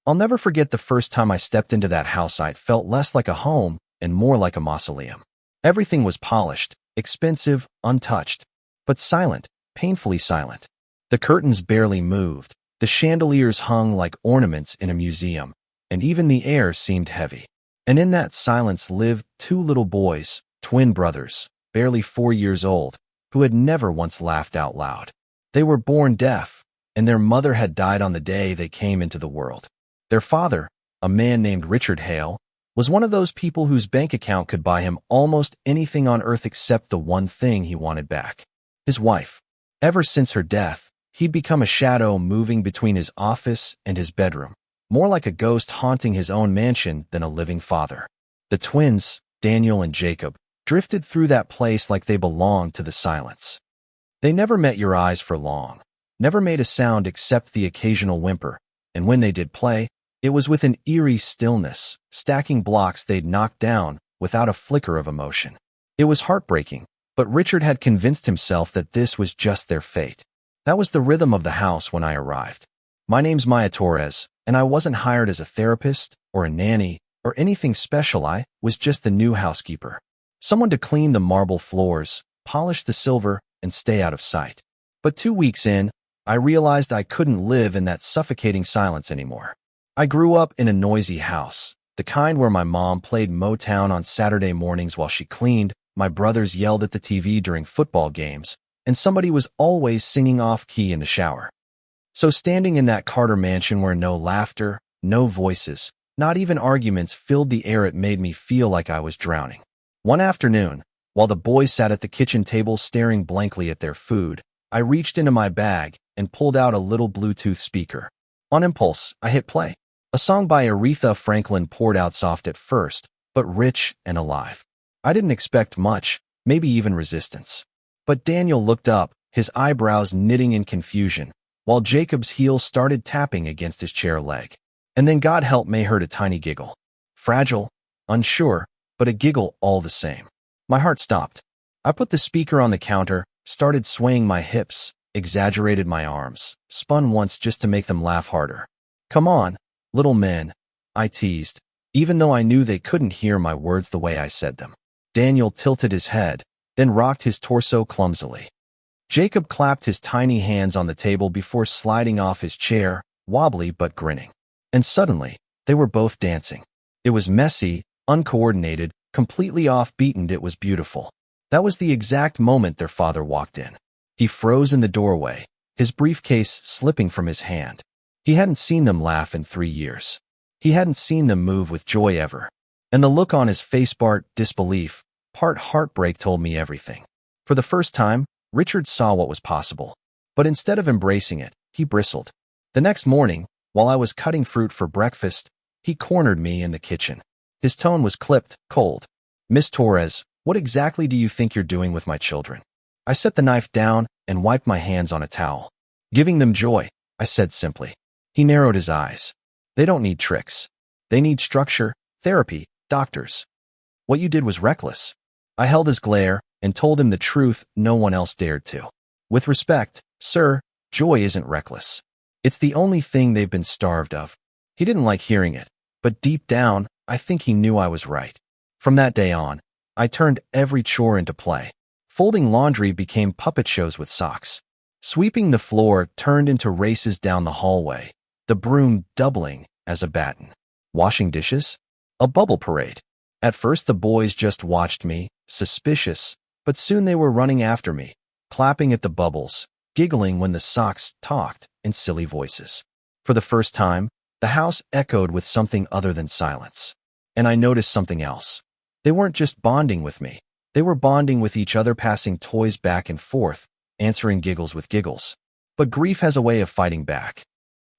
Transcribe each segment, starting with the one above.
I'll never forget the first time I stepped into that house. It felt less like a home and more like a mausoleum. Everything was polished, expensive, untouched, but silent, painfully silent. The curtains barely moved, the chandeliers hung like ornaments in a museum, and even the air seemed heavy. And in that silence lived two little boys, twin brothers, barely 4 years old, who had never once laughed out loud. They were born deaf, and their mother had died on the day they came into the world. Their father, a man named Richard Hale, was one of those people whose bank account could buy him almost anything on earth except the one thing he wanted back: his wife. Ever since her death, he'd become a shadow moving between his office and his bedroom, more like a ghost haunting his own mansion than a living father. The twins, Daniel and Jacob, drifted through that place like they belonged to the silence. They never met your eyes for long, never made a sound except the occasional whimper, and when they did play, it was with an eerie stillness, stacking blocks they'd knocked down without a flicker of emotion. It was heartbreaking, but Richard had convinced himself that this was just their fate. That was the rhythm of the house when I arrived. My name's Maya Torres, and I wasn't hired as a therapist or a nanny or anything special. I was just the new housekeeper. Someone to clean the marble floors, polish the silver, and stay out of sight. But 2 weeks in, I realized I couldn't live in that suffocating silence anymore. I grew up in a noisy house, the kind where my mom played Motown on Saturday mornings while she cleaned, my brothers yelled at the TV during football games, and somebody was always singing off-key in the shower. So standing in that Carter mansion where no laughter, no voices, not even arguments filled the air, it made me feel like I was drowning. One afternoon, while the boys sat at the kitchen table staring blankly at their food, I reached into my bag and pulled out a little Bluetooth speaker. On impulse, I hit play. A song by Aretha Franklin poured out, soft at first, but rich and alive. I didn't expect much, maybe even resistance. But Daniel looked up, his eyebrows knitting in confusion, while Jacob's heels started tapping against his chair leg. And then, God help me, heard a tiny giggle. Fragile, unsure, but a giggle all the same. My heart stopped. I put the speaker on the counter, started swaying my hips, exaggerated my arms, spun once just to make them laugh harder. Come on, little men, I teased, even though I knew they couldn't hear my words the way I said them. Daniel tilted his head, then rocked his torso clumsily. Jacob clapped his tiny hands on the table before sliding off his chair, wobbly but grinning. And suddenly, they were both dancing. It was messy, uncoordinated, completely off-beaten. It was beautiful. That was the exact moment their father walked in. He froze in the doorway, his briefcase slipping from his hand. He hadn't seen them laugh in 3 years. He hadn't seen them move with joy ever. And the look on his face, part disbelief, part heartbreak, told me everything. For the first time, Richard saw what was possible. But instead of embracing it, he bristled. The next morning, while I was cutting fruit for breakfast, he cornered me in the kitchen. His tone was clipped, cold. Miss Torres, what exactly do you think you're doing with my children? I set the knife down and wiped my hands on a towel. Giving them joy, I said simply. He narrowed his eyes. They don't need tricks. They need structure, therapy, doctors. What you did was reckless. I held his glare and told him the truth no one else dared to. With respect, sir, joy isn't reckless. It's the only thing they've been starved of. He didn't like hearing it, but deep down, I think he knew I was right. From that day on, I turned every chore into play. Folding laundry became puppet shows with socks. Sweeping the floor turned into races down the hallway, the broom doubling as a baton. Washing dishes? A bubble parade. At first the boys just watched me, suspicious, but soon they were running after me, clapping at the bubbles, giggling when the socks talked in silly voices. For the first time, the house echoed with something other than silence. And I noticed something else. They weren't just bonding with me. They were bonding with each other, passing toys back and forth, answering giggles with giggles. But grief has a way of fighting back.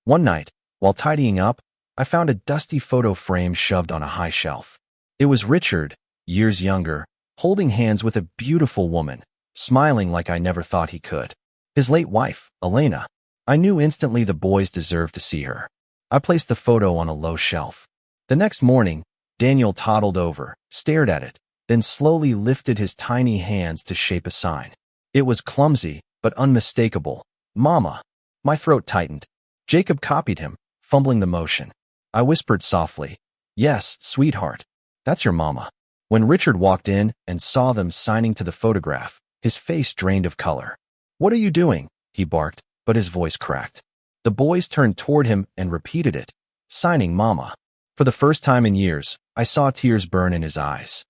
One night, while tidying up, I found a dusty photo frame shoved on a high shelf. It was Richard, years younger, holding hands with a beautiful woman, smiling like I never thought he could. His late wife, Elena. I knew instantly the boys deserved to see her. I placed the photo on a low shelf. The next morning, Daniel toddled over, stared at it, then slowly lifted his tiny hands to shape a sign. It was clumsy, but unmistakable. Mama. My throat tightened. Jacob copied him, fumbling the motion. I whispered softly. Yes, sweetheart. That's your mama. When Richard walked in and saw them signing to the photograph, his face drained of color. What are you doing? He barked, but his voice cracked. The boys turned toward him and repeated it. Signing mama. For the first time in years, I saw tears burn in his eyes.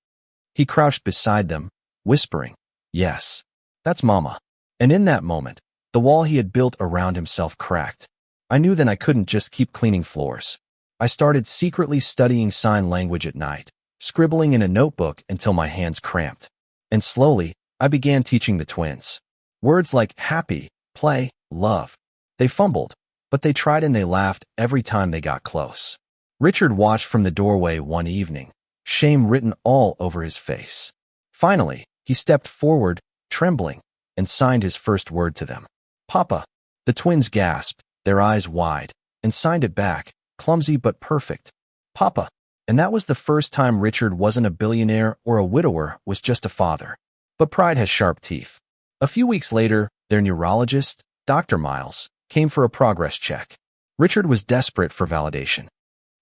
He crouched beside them, whispering, Yes, that's mama. And in that moment, the wall he had built around himself cracked. I knew then I couldn't just keep cleaning floors. I started secretly studying sign language at night, scribbling in a notebook until my hands cramped. And slowly, I began teaching the twins. Words like happy, play, love. They fumbled, but they tried and they laughed every time they got close. Richard watched from the doorway one evening, shame written all over his face. Finally, he stepped forward, trembling, and signed his first word to them. Papa. The twins gasped, their eyes wide, and signed it back, clumsy but perfect. Papa. And that was the first time Richard wasn't a billionaire or a widower, was just a father. But pride has sharp teeth. A few weeks later, their neurologist, Dr. Miles, came for a progress check. Richard was desperate for validation.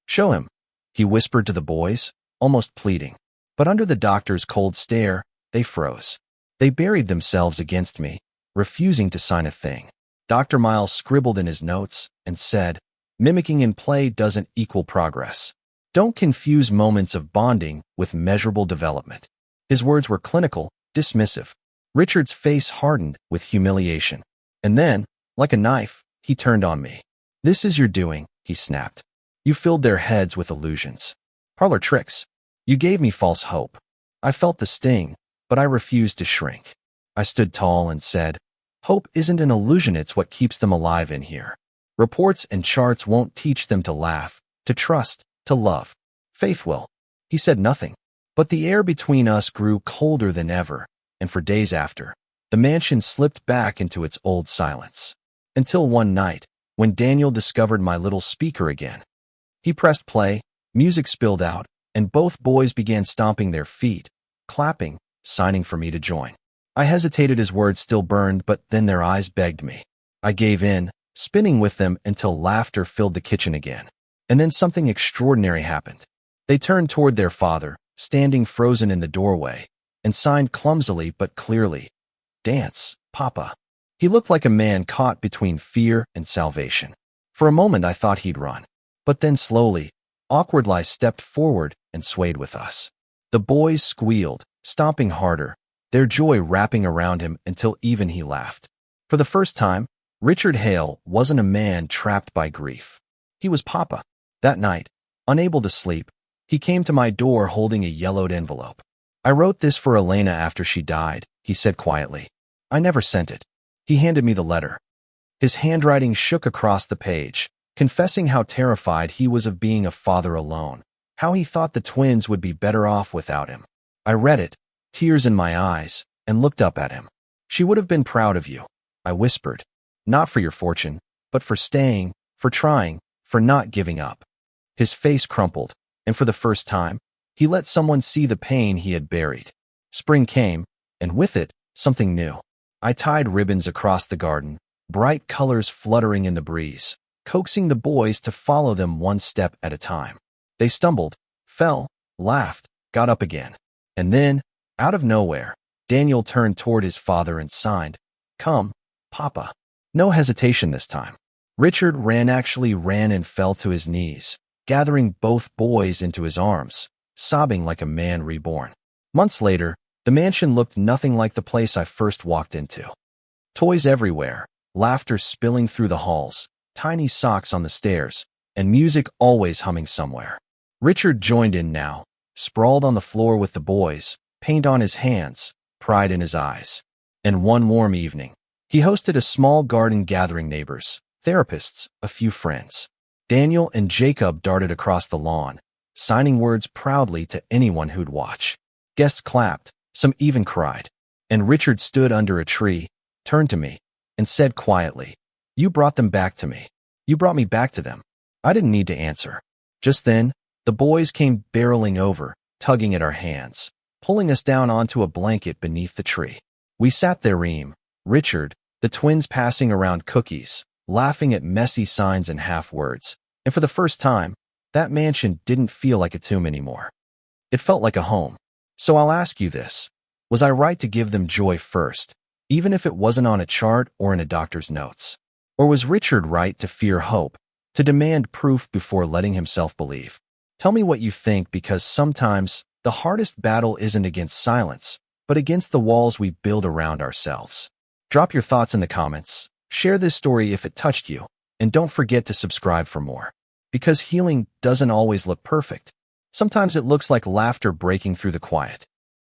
Show him, he whispered to the boys, almost pleading. But under the doctor's cold stare, they froze. They buried themselves against me, refusing to sign a thing. Dr. Miles scribbled in his notes and said, mimicking in play doesn't equal progress. Don't confuse moments of bonding with measurable development. His words were clinical, dismissive. Richard's face hardened with humiliation. And then, like a knife, he turned on me. This is your doing, he snapped. You filled their heads with illusions. Parlor tricks. You gave me false hope. I felt the sting, but I refused to shrink. I stood tall and said, hope isn't an illusion, it's what keeps them alive in here. Reports and charts won't teach them to laugh, to trust, to love. Faith will. He said nothing. But the air between us grew colder than ever, and for days after, the mansion slipped back into its old silence. Until one night, when Daniel discovered my little speaker again. He pressed play, music spilled out, and both boys began stomping their feet, clapping, signing for me to join. I hesitated as words still burned, but then their eyes begged me. I gave in, spinning with them until laughter filled the kitchen again. And then something extraordinary happened. They turned toward their father, standing frozen in the doorway, and signed clumsily but clearly, Dance, Papa. He looked like a man caught between fear and salvation. For a moment I thought he'd run. But then slowly, awkwardly stepped forward and swayed with us. The boys squealed, stomping harder, their joy wrapping around him until even he laughed. For the first time, Richard Hale wasn't a man trapped by grief. He was Papa. That night, unable to sleep, he came to my door holding a yellowed envelope. I wrote this for Elena after she died, he said quietly. I never sent it. He handed me the letter. His handwriting shook across the page, confessing how terrified he was of being a father alone, how he thought the twins would be better off without him. I read it, tears in my eyes, and looked up at him. She would have been proud of you, I whispered. Not for your fortune, but for staying, for trying, for not giving up. His face crumpled, and for the first time, he let someone see the pain he had buried. Spring came, and with it, something new. I tied ribbons across the garden, bright colors fluttering in the breeze, coaxing the boys to follow them one step at a time. They stumbled, fell, laughed, got up again. And then, out of nowhere, Daniel turned toward his father and signed, Come, Papa. No hesitation this time. Richard ran and fell to his knees, gathering both boys into his arms, sobbing like a man reborn. Months later, the mansion looked nothing like the place I first walked into. Toys everywhere, laughter spilling through the halls, tiny socks on the stairs, and music always humming somewhere. Richard joined in now, sprawled on the floor with the boys, paint on his hands, pride in his eyes. And one warm evening, he hosted a small garden gathering neighbors, therapists, a few friends. Daniel and Jacob darted across the lawn, signing words proudly to anyone who'd watch. Guests clapped, some even cried. And Richard stood under a tree, turned to me, and said quietly, You brought them back to me. You brought me back to them. I didn't need to answer. Just then, the boys came barreling over, tugging at our hands, pulling us down onto a blanket beneath the tree. We sat there, Richard, the twins passing around cookies, laughing at messy signs and half words. And for the first time, that mansion didn't feel like a tomb anymore. It felt like a home. So I'll ask you this. Was I right to give them joy first, even if it wasn't on a chart or in a doctor's notes? Or was Richard right to fear hope, to demand proof before letting himself believe? Tell me what you think, because sometimes the hardest battle isn't against silence, but against the walls we build around ourselves. Drop your thoughts in the comments, share this story if it touched you, and don't forget to subscribe for more. Because healing doesn't always look perfect. Sometimes it looks like laughter breaking through the quiet.